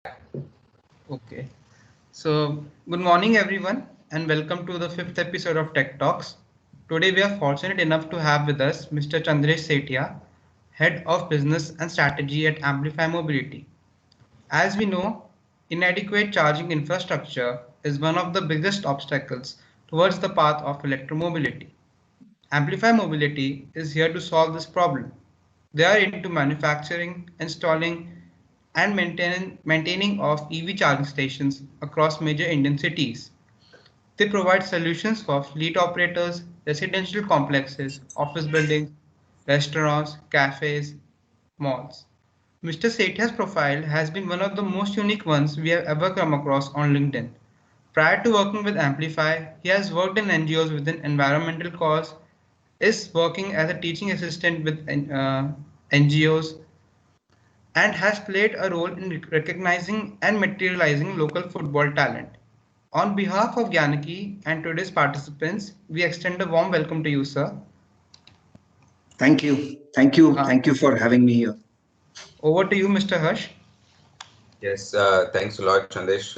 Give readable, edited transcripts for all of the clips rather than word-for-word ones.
Okay. So, good morning, everyone, and welcome to the fifth episode of Tech Talks. Today, we are fortunate enough to have with us Mr. Chandresh Sethia, Head of Business and Strategy at Amplify Mobility. As we know, inadequate charging infrastructure is one of the biggest obstacles towards the path of electromobility. Amplify Mobility is here to solve this problem. They are into manufacturing, installing, and maintaining of EV charging stations across major Indian cities. They provide solutions for fleet operators, residential complexes, office buildings, restaurants, cafes, malls. Mr. Sethia's profile has been one of the most unique ones we have ever come across on LinkedIn. Prior to working with Amplify, he has worked in NGOs within environmental cause, is working as a teaching assistant with NGOs, and has played a role in recognizing and materializing local football talent. On behalf of Gyaniki and today's participants, we extend a warm welcome to you, sir. Thank you. Thank you. Uh, Thank you for having me here. Over to you, Mr. Harsh. Yes, thanks a lot, Chandresh.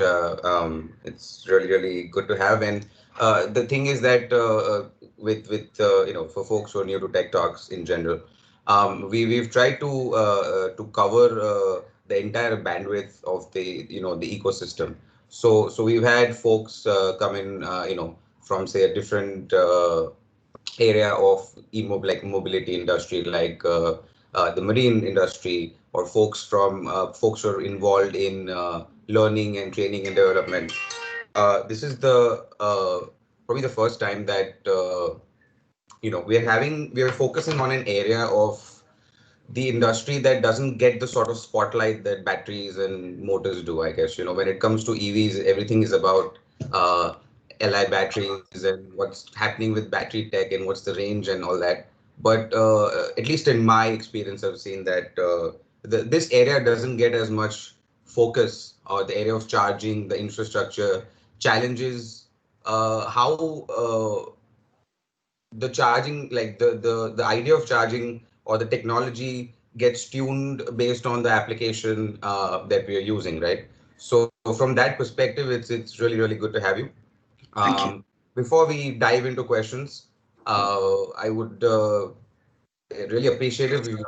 It's really good to have. And the thing is that with for folks who are new to Tech Talks in general, we've tried to cover the entire bandwidth of the ecosystem. So we've had folks come in from say a different area of like mobility industry, like the marine industry, or folks who are involved in learning and training and development. This is the probably the first time that we are focusing on an area of the industry that doesn't get the sort of spotlight that batteries and motors do, I guess. When it comes to EVs, everything is about uh, Li batteries and what's happening with battery tech and what's the range and all that. But at least in my experience, I've seen that this area doesn't get as much focus, or the area of charging, the infrastructure challenges, how the charging, like the idea of charging or the technology gets tuned based on the application that we are using, right? So from that perspective, it's really good to have you. Thank you. um, Before we dive into questions, I would really appreciate if you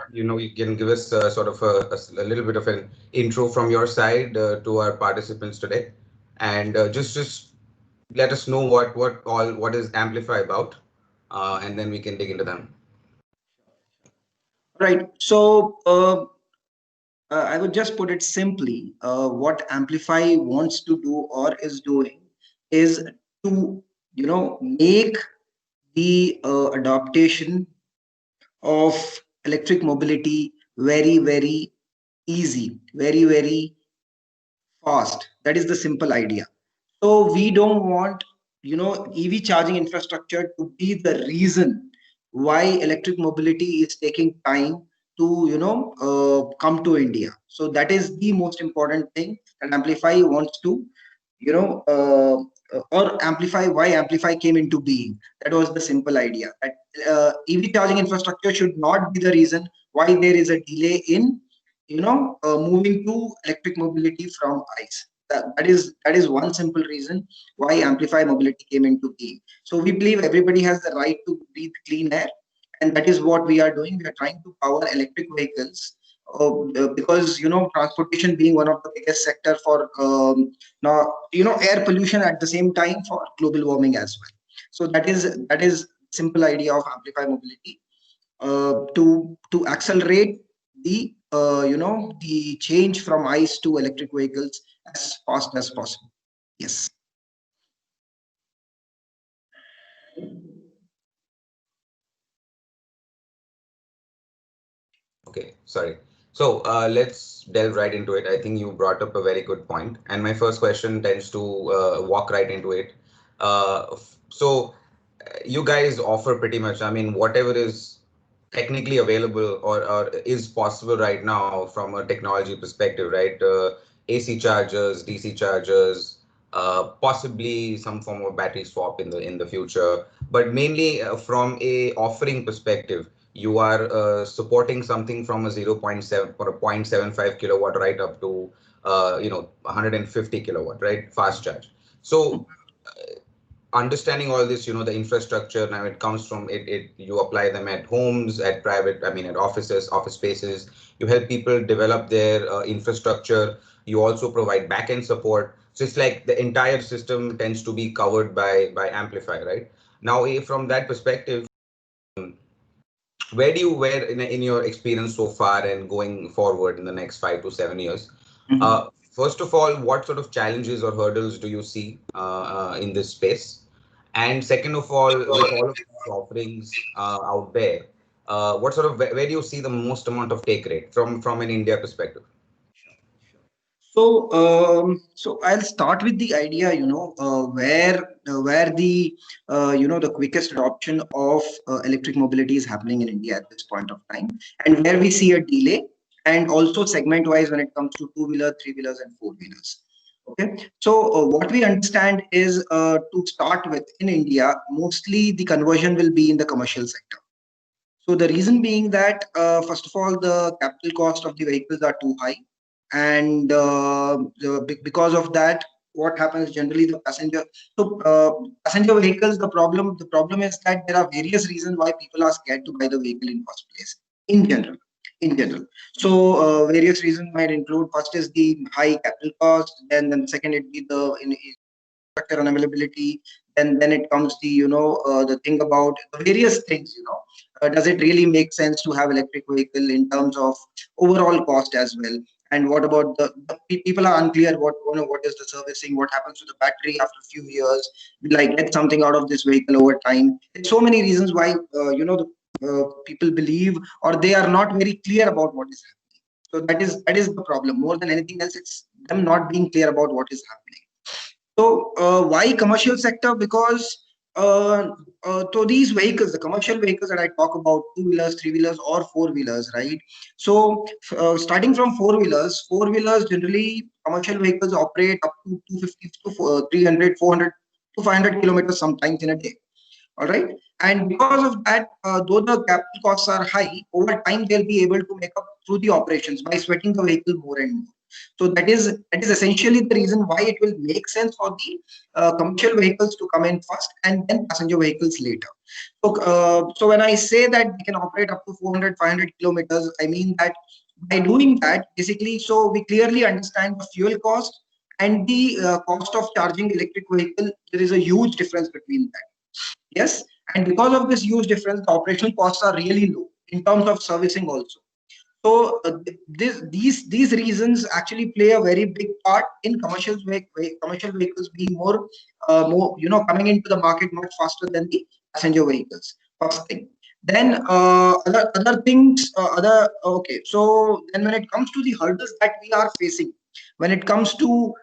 can give us sort of a little bit of an intro from your side to our participants today, and just let us know what is Amplify about, and then we can dig into them. Right. I would just put it simply. What Amplify wants to do or is doing is to, make the adaptation of electric mobility very, very easy, very, very fast. That is the simple idea. So we don't want, EV charging infrastructure to be the reason why electric mobility is taking time to, come to India. So that is the most important thing. And Amplify wants to, you know, or amplify why Amplify came into being. That was the simple idea. That EV charging infrastructure should not be the reason why there is a delay in, moving to electric mobility from ICE. That is one simple reason why Amplify Mobility came into being. So we believe everybody has the right to breathe clean air, and that is what we are doing. We are trying to power electric vehicles because transportation being one of the biggest sector for now air pollution, at the same time for global warming as well. So that is simple idea of Amplify Mobility, to accelerate the change from ICE to electric vehicles as fast as possible. Yes. Okay, sorry. So let's delve right into it. I think you brought up a very good point, and my first question tends to walk right into it. You guys offer pretty much, I mean, whatever is technically available, or is possible right now from a technology perspective, right? AC chargers, DC chargers, possibly some form of battery swap in the future, but mainly from a offering perspective. you are supporting something from a 0.7 or a 0.75 kilowatt right up to 150 kilowatt, right? Fast charge. So understanding all this, the infrastructure, now it comes from it you apply them at homes, at private, I mean at offices, office spaces. You help people develop their infrastructure. You also provide back-end support. So it's like the entire system tends to be covered by Amplify, right? Now, from that perspective, where in your experience so far and going forward in the next 5 to 7 years, first of all, what sort of challenges or hurdles do you see in this space? And second of all, with all of these offerings out there, what sort of where do you see the most amount of take rate from an India perspective? Sure, sure. So I'll start with the idea, where the the quickest adoption of electric mobility is happening in India at this point of time, and where we see a delay, and also segment-wise when it comes to two-wheeler, three-wheelers, and four-wheelers. Okay, so what we understand is, to start with, in India, mostly the conversion will be in the commercial sector. So the reason being that, first of all, the capital cost of the vehicles are too high, and because of that, what happens generally, the passenger. So passenger vehicles, the problem is that there are various reasons why people are scared to buy the vehicle in first place. In general, in general. So various reasons might include, first is the high capital cost, then second it be the infrastructure unavailability. Then it comes the the thing about the various things. Does it really make sense to have electric vehicle in terms of overall cost as well? And what about people are unclear, what is the servicing, what happens to the battery after a few years? Will I get something out of this vehicle over time? There's so many reasons why people believe, or they are not very clear about what is happening. So that is the problem. More than anything else, it's them not being clear about what is happening. So why commercial sector? Because so these vehicles, the commercial vehicles that I talk about, two-wheelers, three-wheelers, or four-wheelers, right? So starting from four-wheelers generally, commercial vehicles operate up to 250 to 300, 400 to 500 kilometers sometimes in a day. All right. And because of that, though the capital costs are high, over time they'll be able to make up through the operations by sweating the vehicle more and more. So that is essentially the reason why it will make sense for the commercial vehicles to come in first, and then passenger vehicles later. So when I say that they can operate up to 400, 500 kilometers, I mean that by doing that, basically, so we clearly understand the fuel cost and the cost of charging electric vehicle. There is a huge difference between that. Yes, and because of this huge difference, the operational costs are really low in terms of servicing also. So these reasons actually play a very big part in commercial vehicles being more coming into the market much faster than the passenger vehicles. First thing. Then other things, other okay. So then when it comes to the hurdles that we are facing, when it comes to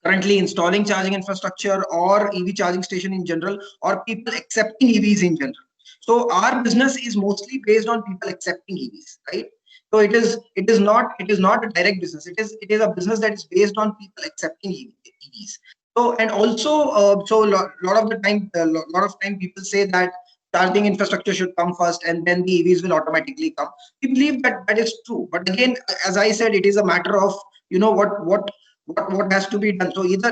currently installing charging infrastructure or EV charging station in general, or people accepting EVs in general. So our business is mostly based on people accepting EVs, right? So it is not a direct business. It is a business that is based on people accepting EVs. So, and also lot of time people say that charging infrastructure should come first and then the EVs will automatically come. We believe that that is true, but again, as I said, it is a matter of what has to be done. So either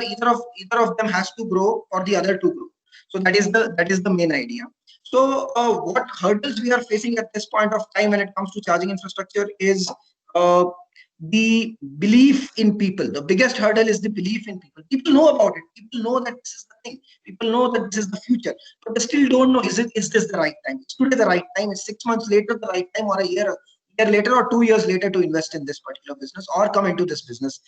of them has to grow for the other to grow. So that is the main idea. So what hurdles we are facing at this point of time when it comes to charging infrastructure is uh, the belief in people. The biggest hurdle is the belief in people. People know about it. People know that this is the thing. People know that this is the future, but they still don't know, is this the right time? Is today the right time? Is 6 months later the right time, or a year later, or 2 years later to invest in this particular business or come into this business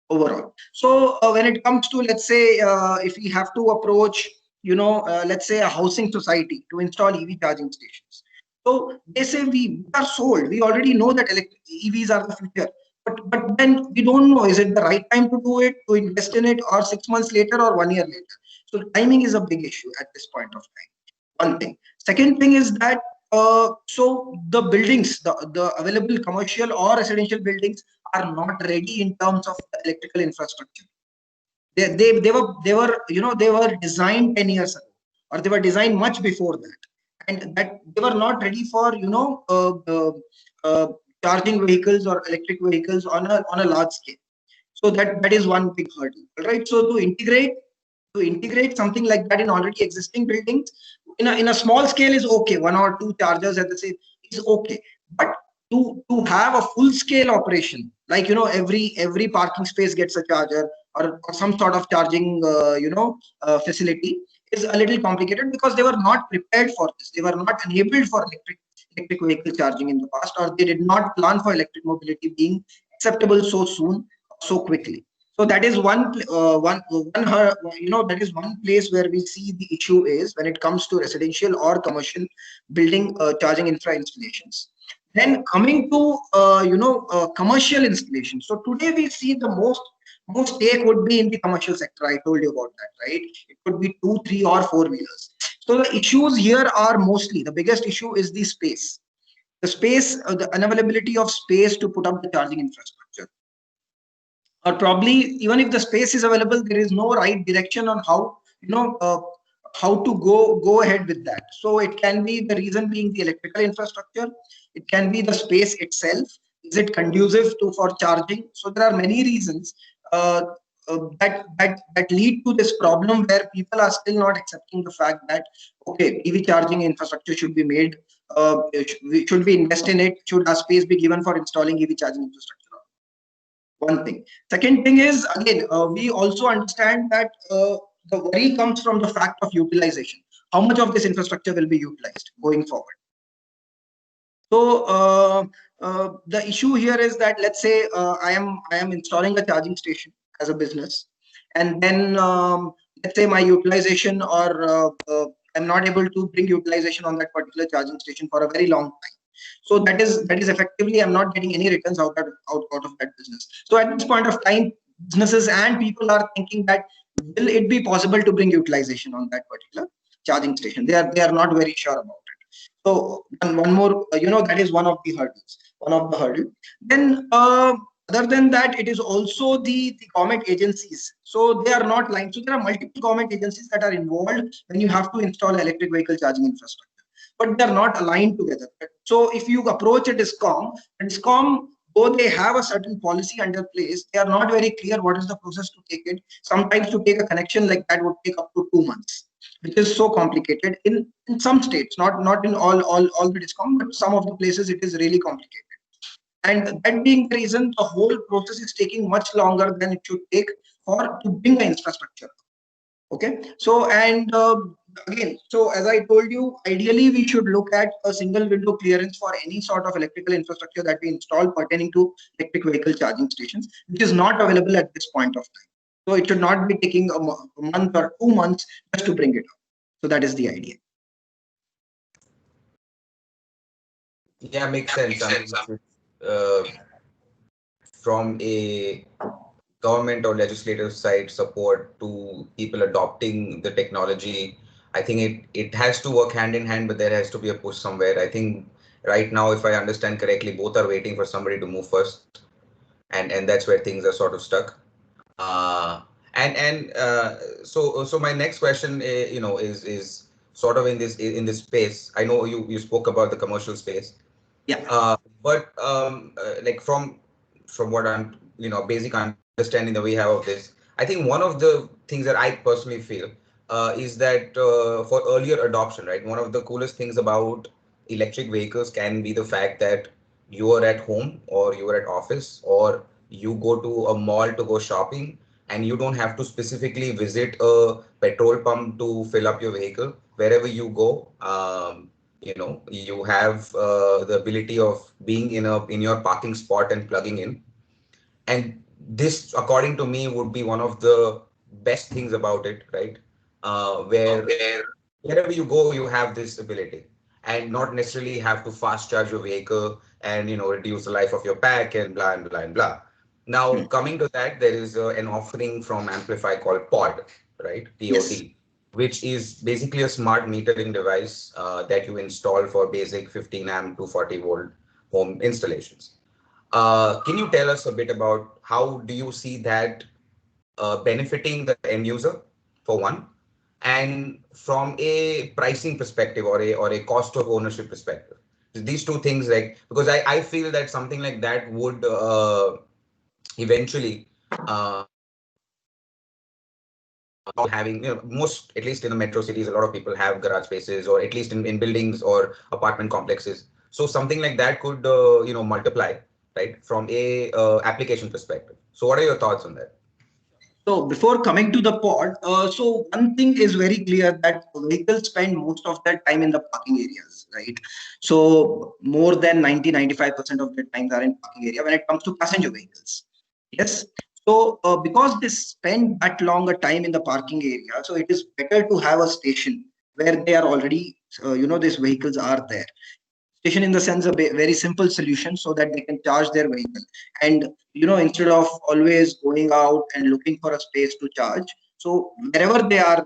overall? So when it comes to, let's say, if we have to approach, let's say a housing society to install EV charging stations. So they say we are sold. We already know that EVs are the future. But then we don't know, is it the right time to do it, to invest in it, or 6 months later, or 1 year later? So timing is a big issue at this point of time. One thing. Second thing is that so the buildings, the available commercial or residential buildings are not ready in terms of the electrical infrastructure. They were designed 10 years ago, or they were designed much before that, and that they were not ready for uh, charging vehicles or electric vehicles on a large scale. So that is one big hurdle, right? So to integrate something like that in already existing buildings in a small scale is okay. One or two chargers at the same is okay, but to have a full scale operation, like every parking space gets a charger, or some sort of charging facility, is a little complicated, because they were not prepared for this. They were not enabled for electric vehicle charging in the past, or they did not plan for electric mobility being acceptable so soon, so quickly. So that is that is one place where we see the issue is when it comes to residential or commercial building charging infra installations. Then coming to commercial installations. So today we see the most take would be in the commercial sector. I told you about that, right? It could be two, three, or four wheelers. So the issues here are mostly, the biggest issue is the space, the unavailability of space to put up the charging infrastructure, or probably even if the space is available, there is no right direction on how to go ahead with that. So it can be the reason being the electrical infrastructure, it can be the space itself, is it conducive to for charging. So there are many reasons that lead to this problem, where people are still not accepting the fact that okay, EV charging infrastructure should be made, we should be invest in it, should a space be given for installing EV charging infrastructure. One thing. Second thing is, again, we also understand that the worry comes from the fact of utilization. How much of this infrastructure will be utilized going forward? So the issue here is that, let's say I am installing a charging station as a business, and then let's say my utilization, or I'm not able to bring utilization on that particular charging station for a very long time. So that is effectively, I'm not getting any returns out of that business. So at this point of time, businesses and people are thinking that, will it be possible to bring utilization on that particular charging station? They are not very sure about it. So one more, that is one of the hurdles. One of the hurdle. Then other than that, it is also the government agencies. So they are not lying. So there are multiple government agencies that are involved when you have to install electric vehicle charging infrastructure, but they're not aligned together. So if you approach a discom, though they have a certain policy under place, they are not very clear what is the process to take it. Sometimes to take a connection like that would take up to 2 months, which is so complicated in some states, not in all the discom, but some of the places it is really complicated. And that being the reason, the whole process is taking much longer than it should take for to bring the infrastructure. Okay, so and again, so as I told you, ideally we should look at a single window clearance for any sort of electrical infrastructure that we install pertaining to electric vehicle charging stations, which is not available at this point of time. So it should not be taking a month or 2 months just to bring it up. So that is the idea. Yeah, makes sense. I mean, uh, from a government or legislative side support to people adopting the technology, I think it has to work hand in hand, but there has to be a push somewhere. I think right now, if I understand correctly, both are waiting for somebody to move first, and that's where things are sort of stuck. Uh, so my next question, is sort of in this space. I know you spoke about the commercial space. Yeah. But like from what I'm, basic understanding that we have of this, I think one of the things that I personally feel is that for earlier adoption, right? One of the coolest things about electric vehicles can be the fact that you are at home or you are at office or you go to a mall to go shopping, and you don't have to specifically visit a petrol pump to fill up your vehicle. Wherever you go, you have the ability of being in your parking spot and plugging in. And this, according to me, would be one of the best things about it, right? Where wherever you go, you have this ability, and not necessarily have to fast charge your vehicle and reduce the life of your pack and blah and blah and blah. Now, coming to that, there is an offering from Amplify called Pod, right? Yes. POD, which is basically a smart metering device that you install for basic 15 amp to 40 volt home installations. Can you tell us a bit about how do you see that benefiting the end user, for one? and from a pricing perspective or a cost of ownership perspective. These two things, like, because I feel that something like that would eventually having, most, at least in the metro cities, a lot of people have garage spaces, or at least in buildings or apartment complexes. So something like that could multiply, right, from a application perspective. So what are your thoughts on that? So before coming to the pod, so one thing is very clear that vehicles spend most of their time in the parking areas, right? So more than 90-95% of their times are in parking area when it comes to passenger vehicles. Yes. So because they spend that longer time in the parking area, so it is better to have a station where they are already, these vehicles are there. Station in the sense a very simple solution so that they can charge their vehicle, and instead of always going out and looking for a space to charge, so wherever they are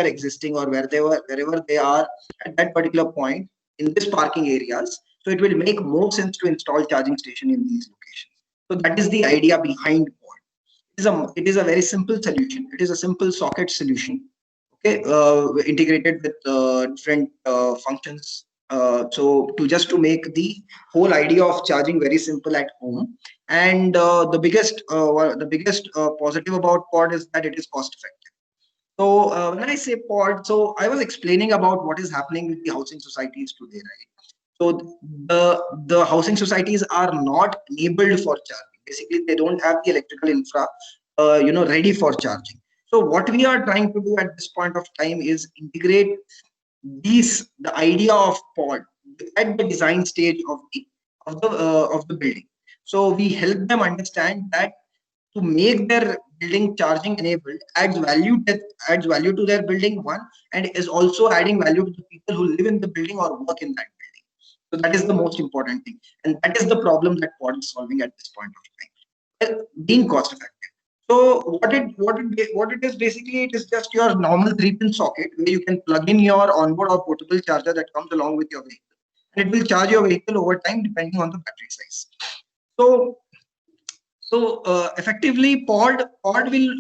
existing, or wherever they are at that particular point in this parking areas, so it will make more sense to install charging station in these locations. So that is the idea behind pod. It is a very simple solution. It is a simple socket solution, okay, integrated with different functions, so to just to make the whole idea of charging very simple at home. And the biggest positive about pod is that it is cost effective. So when I say pod, so I was explaining about what is happening with the housing societies today, right? So the housing societies are not enabled for charging. Basically, they don't have the electrical infra, ready for charging. So what we are trying to do at this point of time is integrate the idea of pod at the design stage of the building. So we help them understand that to make their building charging enabled adds value to their building, one, and is also adding value to the people who live in the building or work in that building. So that is the most important thing, and that is the problem that pod is solving at this point of time. Being cost effective. So what it is basically, it is just your normal 3-pin socket where you can plug in your onboard or portable charger that comes along with your vehicle, and it will charge your vehicle over time depending on the battery size. So effectively, pod will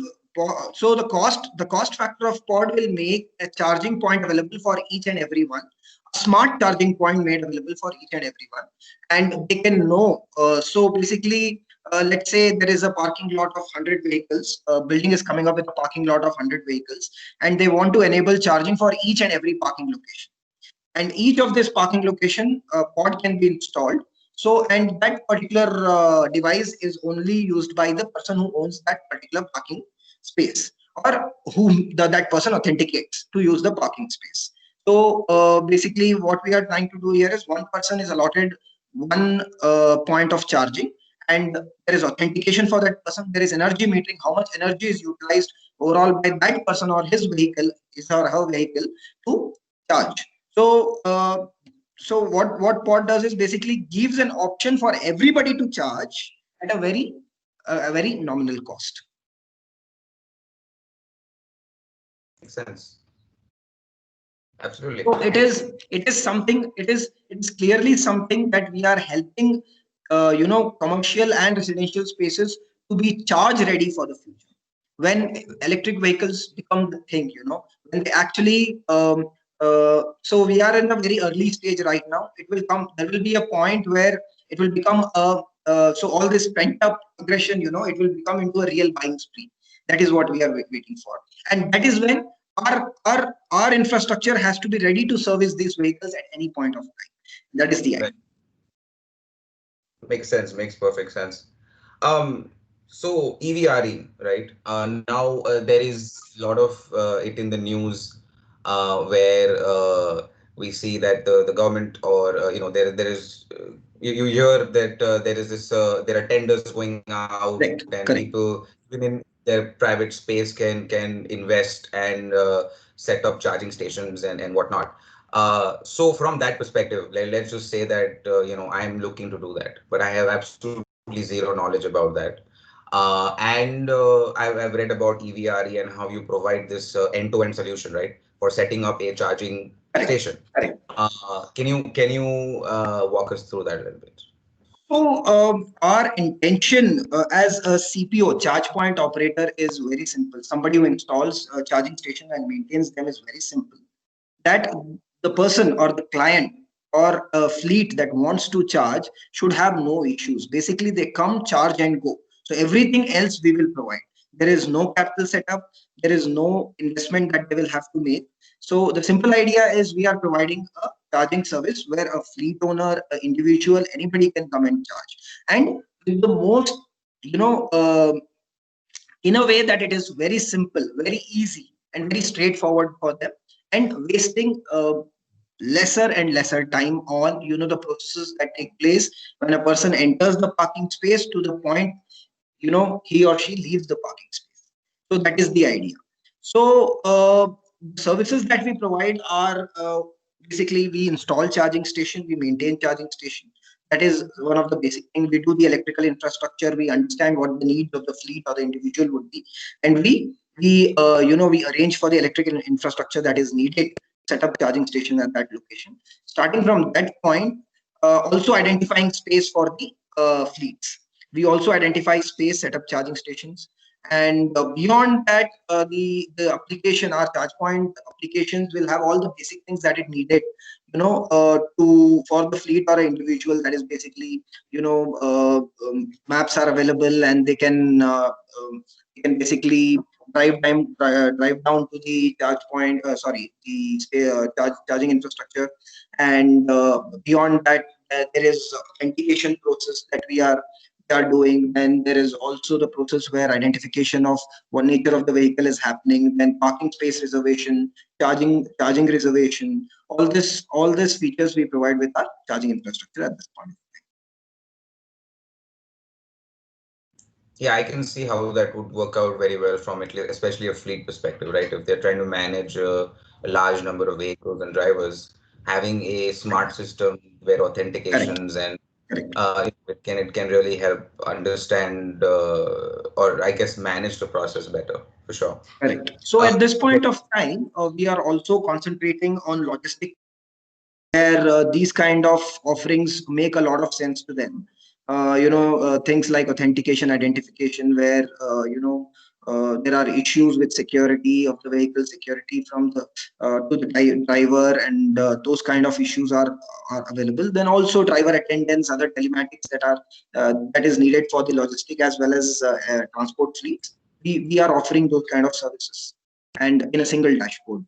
so the cost factor of pod will make a charging point available for each and everyone, a smart charging point made available for each and everyone, and they can know. So basically, let's say there is a parking lot of 100 vehicles. Building is coming up with a parking lot of 100 vehicles, and they want to enable charging for each and every parking location, and each of this parking location pod can be installed. So, and that particular device is only used by the person who owns that particular parking space, or whom that person authenticates to use the parking space. So basically what we are trying to do here is one person is allotted one point of charging, and there is authentication for that person. There is energy metering, how much energy is utilized overall by that person or his vehicle, his or her vehicle, to charge. So what pod does is basically gives an option for everybody to charge at a very nominal cost. Makes sense. Absolutely. So it is clearly something that we are helping commercial and residential spaces to be charge ready for the future. When electric vehicles become the thing, when they actually so we are in a very early stage right now. There will be a point where it will become so all this pent up aggression, it will become into a real buying spree. That is what we are waiting for, and that is when our infrastructure has to be ready to service these vehicles at any point of time. That is the idea. Right. Makes sense. Makes perfect sense. So EVRE, right? Now there is a lot of it in the news, where we see that the government, or there is you hear that there are tenders going out, and people Correct. even in their private space can invest and set up charging stations and whatnot. So from that perspective, let's just say that I'm looking to do that, but I have absolutely zero knowledge about that. And I've read about EVRE and how you provide this end-to-end solution, right, for setting up a charging Correct. station. Correct. Can you walk us through that a little bit? So our intention as a CPO, charge point operator, is very simple. Somebody who installs a charging station and maintains them is very simple. That the person or the client or a fleet that wants to charge should have no issues. Basically, they come, charge, and go. So everything else we will provide. There is no capital setup. There is no investment that they will have to make. So the simple idea is we are providing a charging service where a fleet owner, an individual, anybody can come and charge, and with the most, you know, in a way that it is very simple, very easy, and very straightforward for them, and wasting lesser and lesser time on the processes that take place when a person enters the parking space to the point he or she leaves the parking space. So that is the idea. So services that we provide are basically we install charging station, we maintain charging station. That is one of the basic things. We do the electrical infrastructure, we understand what the needs of the fleet or the individual would be, and we arrange for the electrical infrastructure that is needed to set up charging station at that location. Starting from that point, also identifying space for the fleets. We also identify space, set up charging stations, and beyond that, the application, our charge point applications will have all the basic things that it needed, to for the fleet or individual. That is basically, maps are available, and they can basically drive down to the charge point. Sorry, the charging infrastructure, and beyond that, there is authentication process that we are doing. Then there is also the process where identification of what nature of the vehicle is happening, then parking space reservation, charging reservation, all these features we provide with our charging infrastructure at this point. Yeah, I can see how that would work out very well from at least, especially a fleet perspective, right? If they're trying to manage a large number of vehicles and drivers, having a smart system where Correct. authentications and Correct. it can really help understand or I guess manage the process better for sure. Correct. So Uh, at this but point of time, we are also concentrating on logistics, where these kind of offerings make a lot of sense to them. Things like authentication, identification, where there are issues with security of the vehicle, security from the to the driver, and those kind of issues are available. Then also driver attendance, other telematics that is needed for the logistic as well as transport fleets. We are offering those kind of services, and in a single dashboard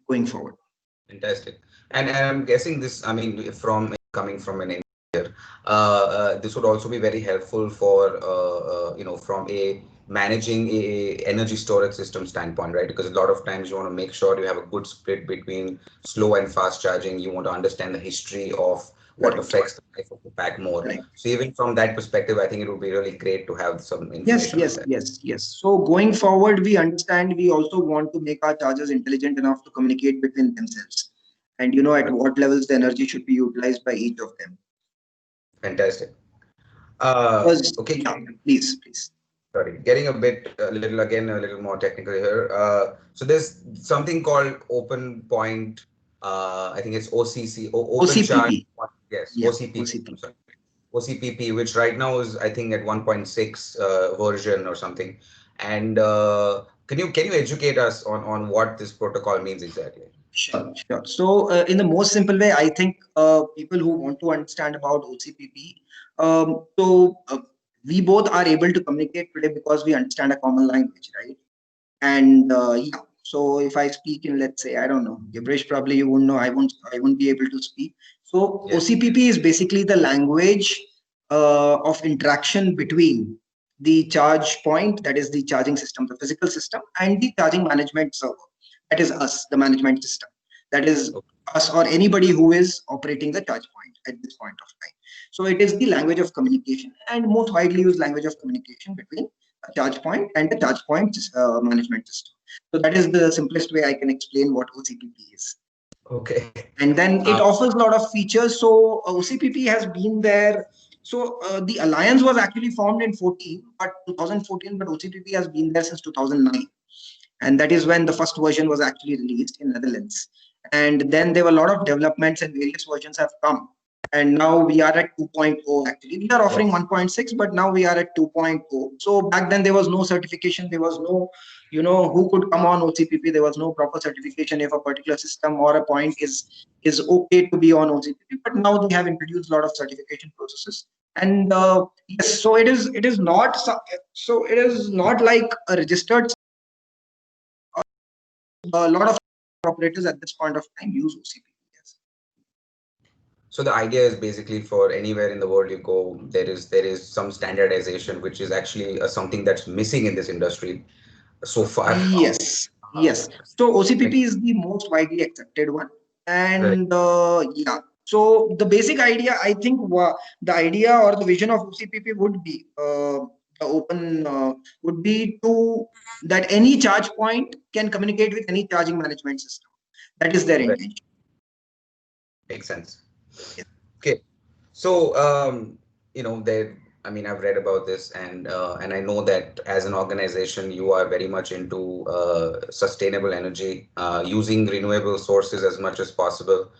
going forward. Fantastic. And I'm guessing this, I mean, from coming from an engineer, this would also be very helpful for, from a managing a energy storage system standpoint, right? Because a lot of times you want to make sure you have a good split between slow and fast charging. You want to understand the history of what Correct. affects the life of the pack more. Correct. So even from that perspective, I think it would be really great to have some Yes, information on yes, that. yes, yes. So going forward, we understand we also want to make our chargers intelligent enough to communicate between themselves, and at what levels the energy should be utilized by each of them. Fantastic. Because, Okay. yeah, please. Sorry, getting a bit a little again a little more technical here. So there's something called open point. I think it's OCC, open charge. OCPP. Yes, Yeah, OCPP. I'm OCPP. sorry, OCPP, which right now is I think at 1.6 version or something. And can you educate us on what this protocol means exactly? Sure, sure. So, in the most simple way, I think people who want to understand about OCPP, we both are able to communicate today because we understand a common language, right? And yeah, so if I speak in, let's say, I don't know, gibberish, probably you won't know. I won't be able to speak. So Yes. OCPP is basically the language of interaction between the charge point, that is the charging system, the physical system, and the charging management server, that is us, the management system, that is Okay. us or anybody who is operating the charge point at this point of time. So it is the language of communication, and most widely used language of communication between a charge point and the charge point management system. So that is the simplest way I can explain what OCPP is. Okay. And then it offers a lot of features. So OCPP has been there. So the alliance was actually formed in 2014, but OCPP has been there since 2009, and that is when the first version was actually released in Netherlands. And then there were a lot of developments, and various versions have come. and now we are at 2.0. Actually, we are offering Wow. 1.6, but now we are at 2.0. So back then there was no certification, there was no, who could come on OCPP. There was no proper certification if a particular system or a point is okay to be on OCPP. But now they have introduced a lot of certification processes, and yes, so it is not so it is not like a registered. A lot of operators at this point of time use OCPP. Yes. So the idea is basically for anywhere in the world you go, there is some standardization, which is actually something that's missing in this industry so far. Yes, Uh, yes. So like, OCPP is the most widely accepted one, right, and yeah. So the basic idea, I think, the idea or the vision of OCPP would be the open would be to that any charge point can communicate with any charging management system. That is their right, intention. makes sense. Yes. Okay. So, there, I mean, I've read about this, and I know that as an organization, you are very much into sustainable energy, using renewable sources as much as possible.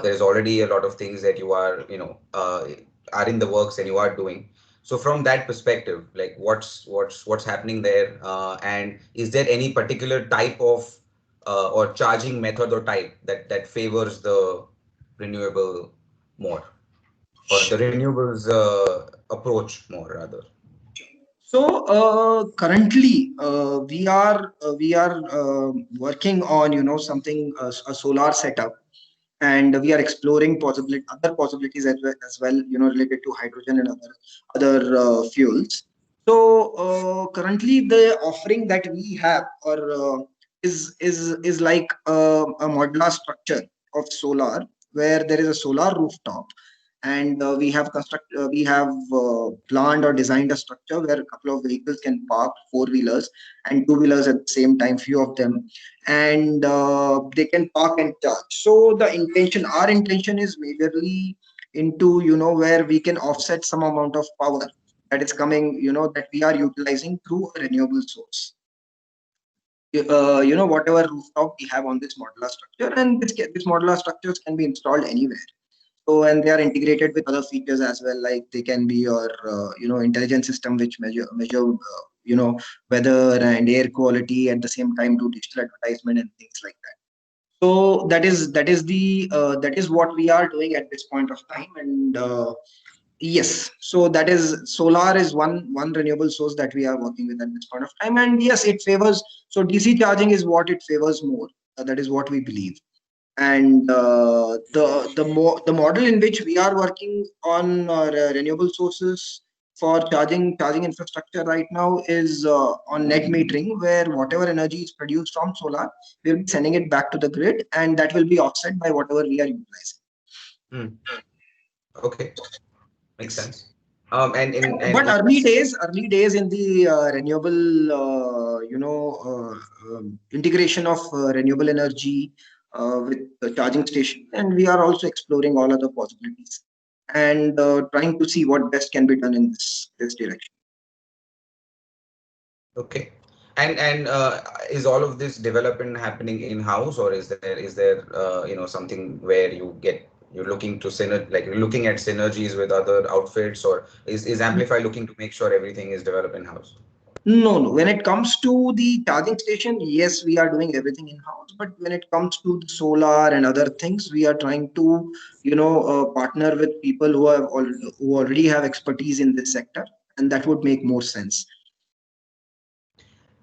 There's already a lot of things that you are, are in the works and you are doing. So from that perspective, like what's happening there, and is there any particular type of or charging method or type that favors the renewable more, or the renewables approach more rather? So currently we are working on something a solar setup, and we are exploring other possibilities as well, related to hydrogen and other fuels. So currently the offering that we have or is like a modular structure of solar, where there is a solar rooftop, and we have planned or designed a structure where a couple of vehicles can park, four-wheelers and two-wheelers at the same time, few of them, and they can park and charge. So our intention is majorly into, where we can offset some amount of power that is coming, that we are utilizing through a renewable source. Whatever rooftop we have on this modular structure, and this modular structures can be installed anywhere. So, and they are integrated with other features as well, like they can be your, intelligent system which measure, weather and air quality, at the same time do digital advertisement and things like that. So that is what we are doing at this point of time, and yes, so that is solar is one renewable source that we are working with at this point of time, and yes, it favors. So DC charging is what it favors more. That is what we believe, and the model in which we are working on renewable sources for charging infrastructure right now is on net metering, where whatever energy is produced from solar, we'll be sending it back to the grid, and that will be offset by whatever we are utilizing. Hmm. Okay, makes Yes. sense. And But early days in the renewable, integration of renewable energy with the charging station, and we are also exploring all other possibilities and trying to see what best can be done in this direction. okay, and is all of this development happening in house, or is there something where you're looking to like you're looking at synergies with other outfits, or is Amplify looking to make sure everything is developed in house? No, no. When it comes to the charging station, yes, we are doing everything in house. But when it comes to the solar and other things, we are trying to, partner with people who already have expertise in this sector, and that would make more sense.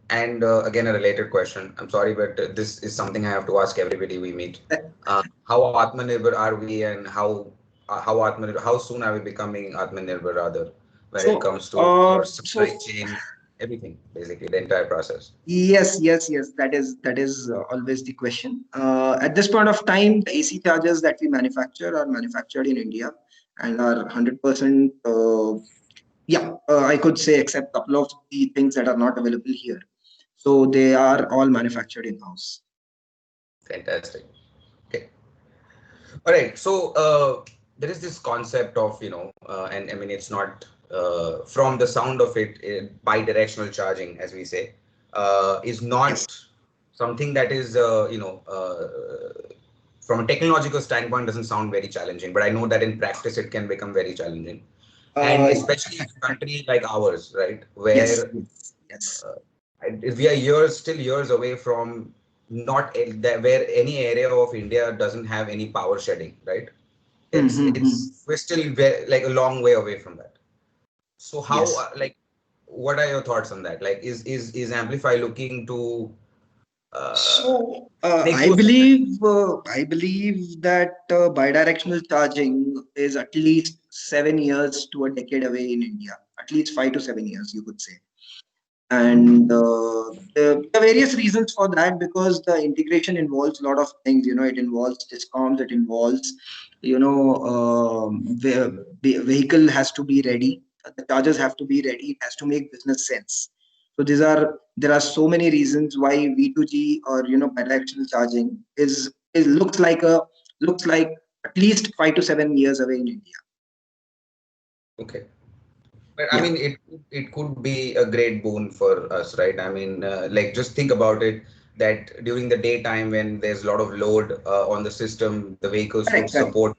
And again, a related question. I'm sorry, but this is something I have to ask everybody we meet. How Atmanirbhar are we, and how soon are we becoming Atmanirbhar rather, when it So, comes to your supply chain, everything, basically the entire process? yes, yes, yes. That is always the question. At this point of time, the AC chargers that we manufacture are manufactured in India and are 100%. Yeah, I could say, except a couple of the things that are not available here. So they are all manufactured in house. Fantastic. Okay. All right. So there is this concept of, and I mean, it's not from the sound of it, bi-directional charging, as we say, is Yes. not something that is, from a technological standpoint doesn't sound very challenging, but I know that in practice it can become very challenging, and Uh, especially in a country like ours, right, yes, where yes, yes. uh, we are still years away from not where any area of India doesn't have any power shedding, right? Mm-hmm. We're still like a long way away from that. So how Yes. like what are your thoughts on that? Like is Amplify looking to So make use of that? I believe that bidirectional charging is at least 7 years to a decade away in India. At least 5 to 7 years, you could say. And there are various reasons for that, because the integration involves a lot of things. It involves discoms, it involves, vehicle has to be ready, the chargers have to be ready, it has to make business sense. So there are so many reasons why V2G, or bidirectional charging is looks like at least 5 to 7 years away in India. Okay. But I Yeah. mean, it could be a great boon for us, right? I mean, like just think about it that during the daytime when there's a lot of load on the system, the vehicles could Correct, correct, support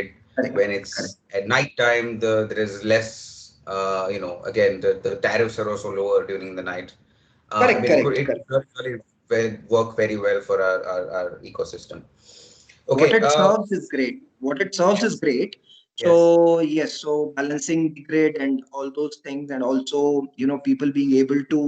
it. correct, When correct, it's at night time, there is less. Again, the tariffs are also lower during the night. I correct, mean, correct, it correct. could really work very well for our ecosystem. What Okay. it solves is great. What it solves is Yes. great. Yes. So yes, so balancing the grid and all those things, and also people being able to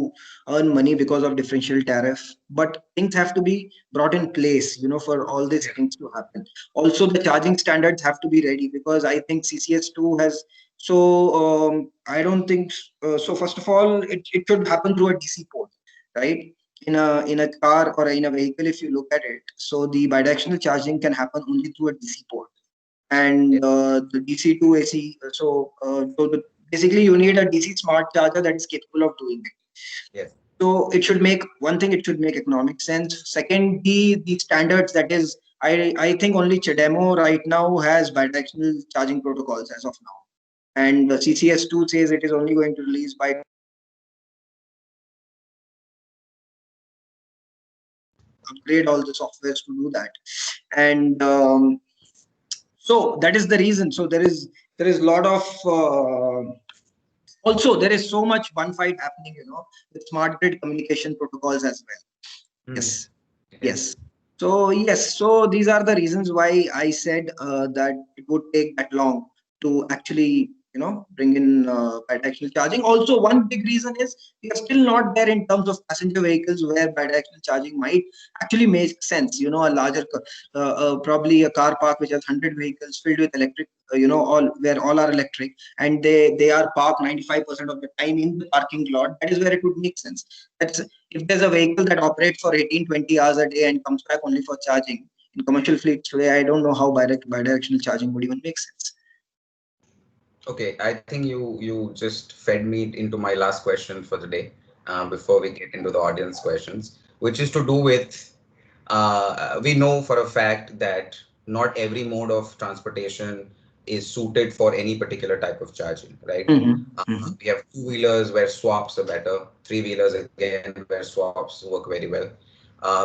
earn money because of differential tariff. But things have to be brought in place, for all these Yeah. things to happen. Also, the charging standards have to be ready, because I think CCS2 has. So I don't think so. First of all, it should happen through a DC port, right? In a car or in a vehicle, if you look at it, so the bidirectional charging can happen only through a DC port, Yes. and the DC to AC. Basically, you need a DC smart charger that is capable of doing it. Yes. So it should make one thing. It should make economic sense. Second, the standards, that is, I think only Chademo right now has bidirectional charging protocols as of now, and the CCS2 says it is only going to release by upgrade all the softwares to do that. And so that is the reason. So there is a lot of also there is so much one fight happening, with smart grid communication protocols as well. Hmm. Yes. Yes. Yes. So yes, so these are the reasons why I said that it would take that long to actually, bring in bidirectional charging. Also, one big reason is we are still not there in terms of passenger vehicles, where bidirectional charging might actually make sense. A larger, probably a car park which has 100 vehicles filled with electric, all are electric, and they are parked 95% of the time in the parking lot. That is where it would make sense. That's If there's a vehicle that operates for 18-20 hours a day and comes back only for charging in commercial fleets today, I don't know how bidirectional charging would even make sense. Okay, I think you just fed me into my last question for the day, before we get into the audience questions, which is to do with we know for a fact that not every mode of transportation is suited for any particular type of charging, right? Mm-hmm. Mm-hmm. We have two-wheelers where swaps are better, three-wheelers again where swaps work very well.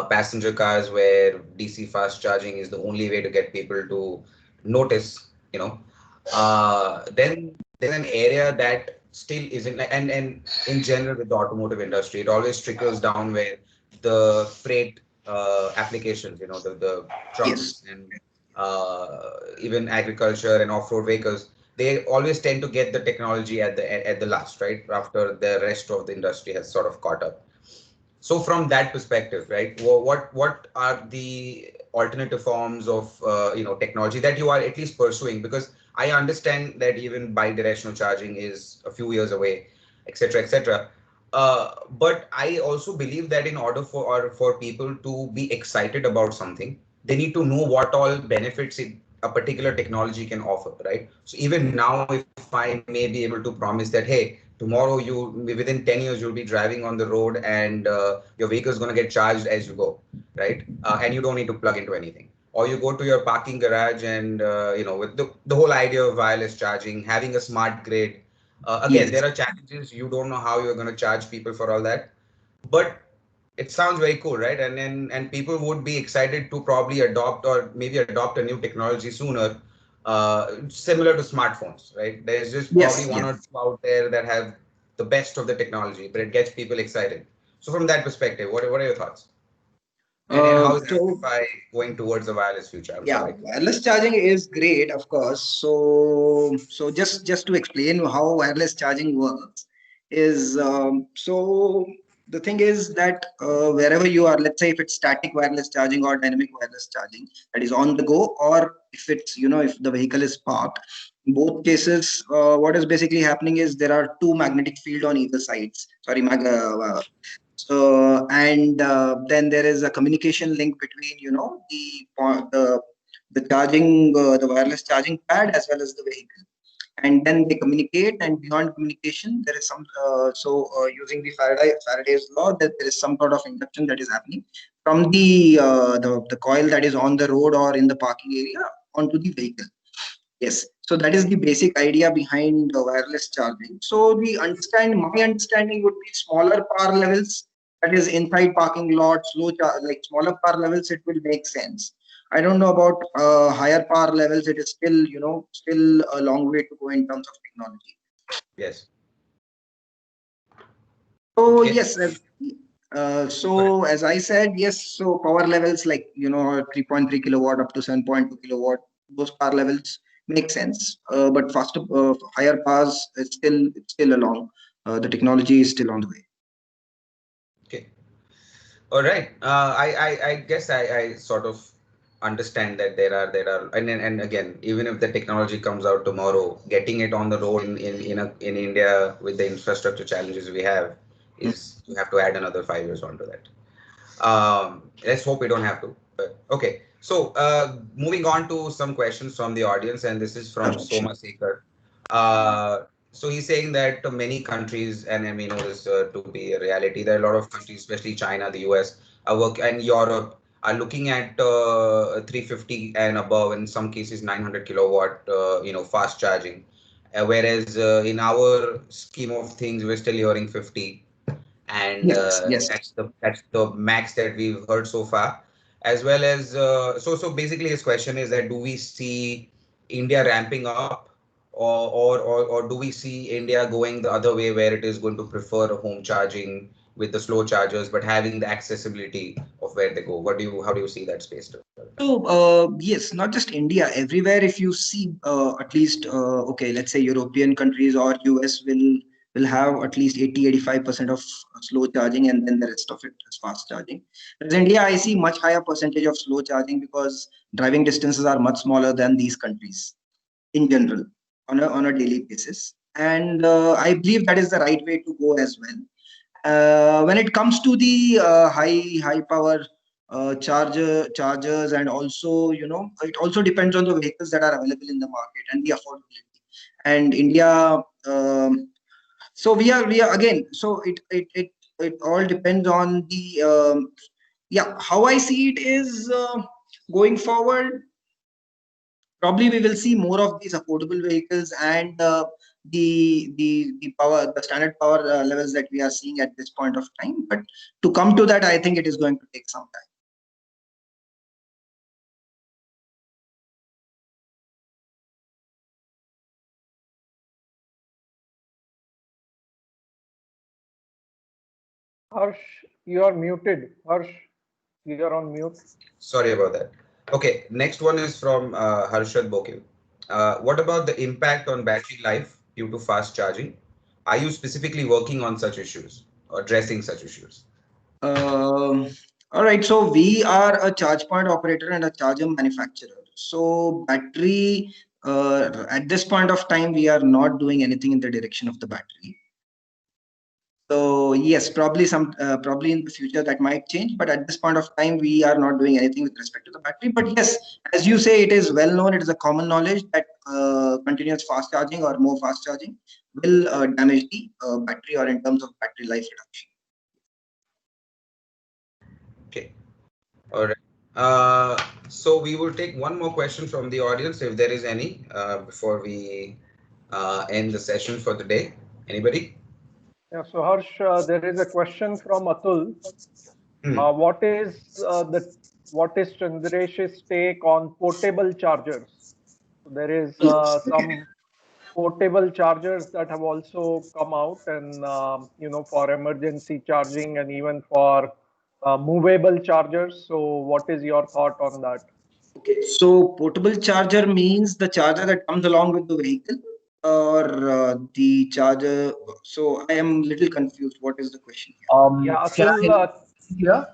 Passenger cars where DC fast charging is the only way to get people to notice, you know. Then there's an area that still isn't, and in general with the automotive industry, it always trickles down where the freight applications, the Yes. trucks and even agriculture and off-road vehicles, they always tend to get the technology at the last, right? After the rest of the industry has sort of caught up. So from that perspective, right, what are the alternative forms of technology that you are at least pursuing? Because I understand that even bi-directional charging is a few years away, etc., etc. But I also believe that in order for people to be excited about something, they need to know what all benefits a particular technology can offer, right? So even now, if I may be able to promise that, hey, tomorrow within 10 years you'll be driving on the road and your vehicle is going to get charged as you go, right? And you don't need to plug into anything, or you go to your parking garage and with the whole idea of wireless charging, having a smart grid. Again, Yes. there are challenges. You don't know how you're going to charge people for all that, but It sounds very cool, right? And people would be excited to probably adopt or maybe adopt a new technology sooner, similar to smartphones, right? There's just probably Yes, one or yes. two out there that have the best of the technology, but it gets people excited. So from that perspective, what are your thoughts? And how is So Amplify going towards the wireless future? I would yeah, like to. wireless charging is great, of course. So just to explain how wireless charging works is the thing is that wherever you are, let's say if it's static wireless charging or dynamic wireless charging, that is on the go, or if it's if the vehicle is parked, in both cases, what is basically happening is there are two magnetic field on either sides. Sorry, so and then there is a communication link between the charging the wireless charging pad as well as the vehicle, and then they communicate, and beyond communication there is some using the Faraday's law, that there is some sort of induction that is happening from the coil that is on the road or in the parking area onto the vehicle. Yes, so that is the basic idea behind wireless charging. So my understanding would be smaller power levels, that is inside parking lots, like smaller power levels, it will make sense. I don't know about higher power levels. It is still, still a long way to go in terms of technology. Yes. So Okay. yes, so as I said, yes. So power levels like 3.3 kilowatt up to 7.2 kilowatt, those power levels make sense. But faster, higher powers, it's still along. The technology is still on the way. Okay. All right. I guess I sort of understand that there are and again, even if the technology comes out tomorrow, getting it on the road in India with the infrastructure challenges we have is you have to add another 5 years onto that. Let's hope we don't have to. But okay. So moving on to some questions from the audience, and this is from Sure. Soma Sekar. So he's saying that many countries, and we know this to be a reality, there are a lot of countries, especially China, the US, and Europe, are looking at 350 and above, in some cases 900 kilowatt, fast charging. Whereas in our scheme of things, we're still hearing 50, and Yes, yes. that's the max that we've heard so far, as well as so basically his question is that do we see India ramping up, or do we see India going the other way where it is going to prefer home charging with the slow chargers but having the accessibility of where they go? How do you see that space developing? So yes, not just India, everywhere. If you see, at least okay, let's say European countries or US will have at least 80-85% of slow charging, and then the rest of it is fast charging. Whereas India, I see much higher percentage of slow charging because driving distances are much smaller than these countries in general on a daily basis, and I believe that is the right way to go as well. When it comes to the high power chargers, and also it also depends on the vehicles that are available in the market and the affordability. And India, so we are again. So it all depends on the yeah. How I see it is going forward. Probably we will see more of these affordable vehicles, and the standard power levels that we are seeing at this point of time. But to come to that, I think it is going to take some time. Harsh, you are muted. Harsh, you are on mute. Sorry about that. Okay, next one is from Harshad Bokil. What about the impact on battery life due to fast charging? Are you specifically working on such issues or addressing such issues? Um, all right, so we are a charge point operator and a charger manufacturer. So battery, at this point of time, we are not doing anything in the direction of the battery. So yes, probably in the future that might change, but at this point of time, we are not doing anything with respect to the battery. But yes, as you say, it is well known, it is a common knowledge that continuous fast charging or more fast charging will damage the battery, or in terms of battery life reduction. Okay. All right. So we will take one more question from the audience if there is any before we end the session for the day. Anybody? Yeah, so Harsh, there is a question from Atul. Hmm. What is Chandresh's take on portable chargers? There is Yes. some portable chargers that have also come out, and for emergency charging and even for movable chargers. So, what is your thought on that? Okay, so portable charger means the charger that comes along with the vehicle, or the charger. So I am little confused. What is the question here? Yeah, Can Atul. I clear?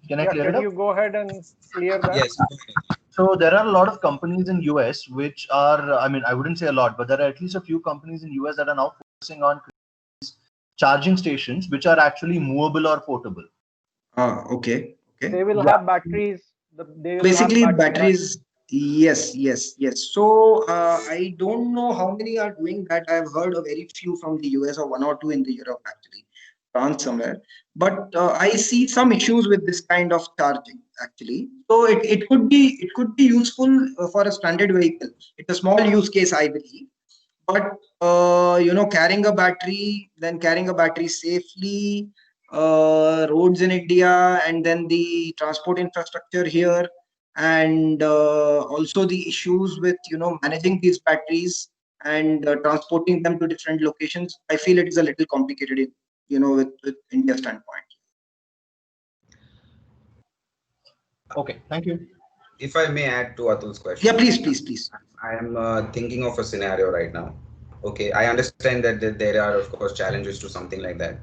Can I Yeah, clear it can you up? go ahead and clear that? Yes. So there are a lot of companies in US which are, I mean, I wouldn't say a lot, but there are at least a few companies in US that are now focusing on charging stations which are actually movable or portable. Ah, okay, They okay. will Yeah. have batteries. They will have Basically, battery pack. batteries. Yes, yes, yes. So I don't know how many are doing that. I've heard a very few from the US or one or two in the Europe actually, France somewhere. But I see some issues with this kind of charging actually. So it could be useful for a standard vehicle. It's a small use case, I believe. But carrying a battery, then carrying a battery safely, roads in India, and then the transport infrastructure here, and also the issues with managing these batteries and transporting them to different locations. I feel it is a little complicated, with India standpoint. Okay, thank you. If I may add to Atul's Yeah, question, please, please, please. I am thinking of a scenario right now. Okay, I understand that there are, of course, challenges to something like that.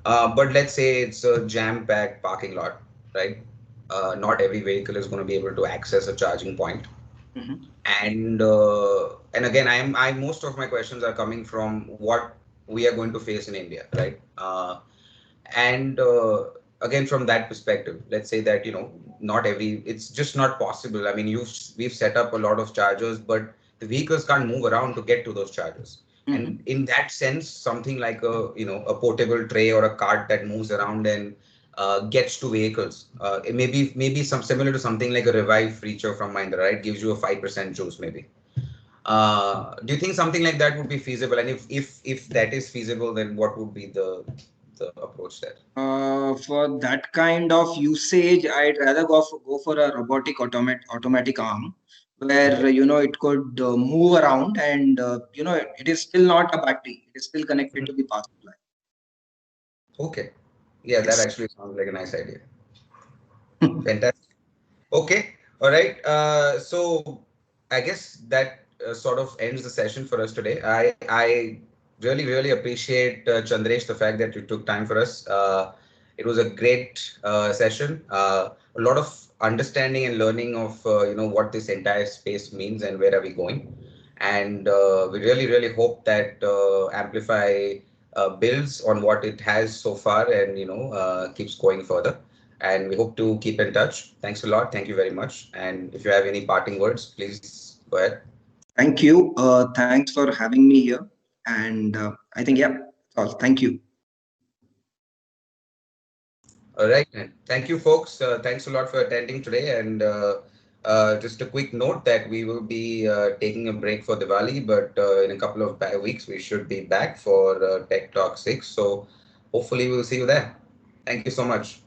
But let's say it's a jam-packed parking lot, right? Not every vehicle is going to be able to access a charging point. Mhm. And again, I most of my questions are coming from what we are going to face in India, right? And again, from that perspective, let's say that not every it's just not possible. I mean, we've set up a lot of chargers, but the vehicles can't move around to get to those chargers. And Mhm. in that sense, something like a portable tray or a cart that moves around and gets to vehicles. It maybe some similar to something like a Revive feature from Mahindra, right? Gives you a 5% juice maybe. Do you think something like that would be feasible? And if that is feasible, then what would be the approach there? For that kind of usage, I'd rather go for a robotic automatic arm, where it could move around, and it is still not a battery. It is still connected to the power supply. Okay. Yeah, that Yes. actually sounds like a nice idea. Fantastic. Okay. All right. So I guess that sort of ends the session for us today. I really appreciate Chandresh the fact that you took time for us. It was a great session. A lot of understanding and learning of what this entire space means and where are we going. And we really hope that Amplify builds on what it has so far and keeps going further. And we hope to keep in touch. Thanks a lot. Thank you very much. And if you have any parting words, please go ahead. Thank you. Thanks for having me here. And I think, yeah, that's all. Thank you. All right. And thank you, folks. Thanks a lot for attending today. And just a quick note that we will be taking a break for Diwali, but in a couple of weeks, we should be back for Tech Talk 6. So hopefully, we'll see you there. Thank you so much.